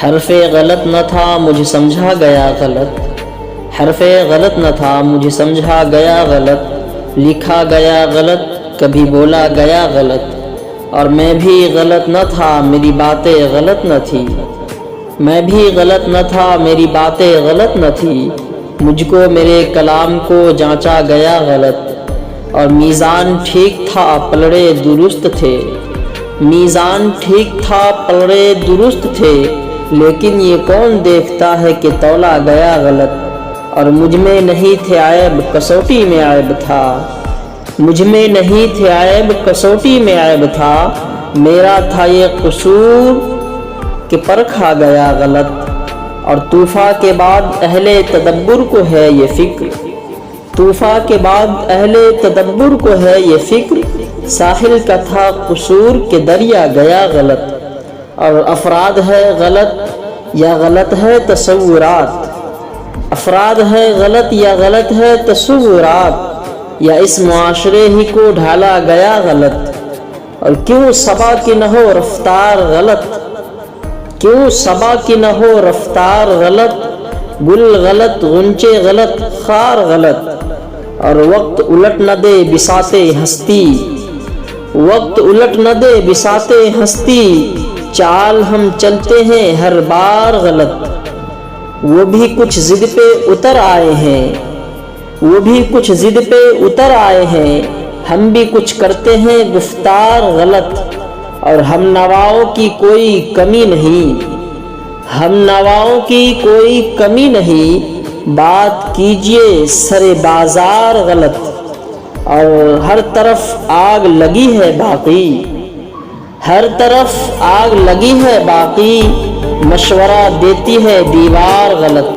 حرف غلط نہ تھا مجھے سمجھا گیا غلط، حرف غلط نہ تھا مجھے سمجھا گیا غلط، لکھا گیا غلط کبھی بولا گیا غلط، اور میں بھی غلط نہ تھا میری باتیں غلط نہ تھی، میں بھی غلط نہ تھا میری باتیں غلط نہ تھی، مجھ کو میرے کلام کو جانچا گیا غلط، اور میزان ٹھیک تھا پلڑے درست تھے، میزان ٹھیک تھا پلڑے درست تھے، لیکن یہ کون دیکھتا ہے کہ تولا گیا غلط، اور مجھ میں نہیں تھے عیب کسوٹی میں عیب تھا، مجھ میں نہیں تھے عیب کسوٹی میں عیب تھا، میرا تھا یہ قصور کہ پرکھا گیا غلط، اور طوفاں کے بعد اہل تدبر کو ہے یہ فکر، طوفاں کے بعد اہل تدبر کو ہے یہ فکر، ساحل کا تھا قصور کہ دریا گیا غلط، اور افراد ہے غلط یا غلط ہے تصورات، افراد ہے غلط یا غلط ہے تصورات، یا اس معاشرے ہی کو ڈھالا گیا غلط، اور کیوں صبا کی نہ ہو رفتار غلط، کیوں صبا کی نہ ہو رفتار غلط، گل غلط غنچے غلط خار غلط، اور وقت الٹ نہ دے بساط ہستی، وقت الٹ نہ دے بساط ہستی، چال ہم چلتے ہیں ہر بار غلط، وہ بھی کچھ ضد پہ اتر آئے ہیں، وہ بھی کچھ ضد پہ اتر آئے ہیں، ہم بھی کچھ کرتے ہیں گفتار غلط، اور ہم نواؤں کی کوئی کمی نہیں، ہم نواؤں کی کوئی کمی نہیں، بات کیجئے سر بازار غلط، اور ہر طرف آگ لگی ہے باقی، ہر طرف آگ لگی ہے باقی، مشورہ دیتی ہے دیوار غلط۔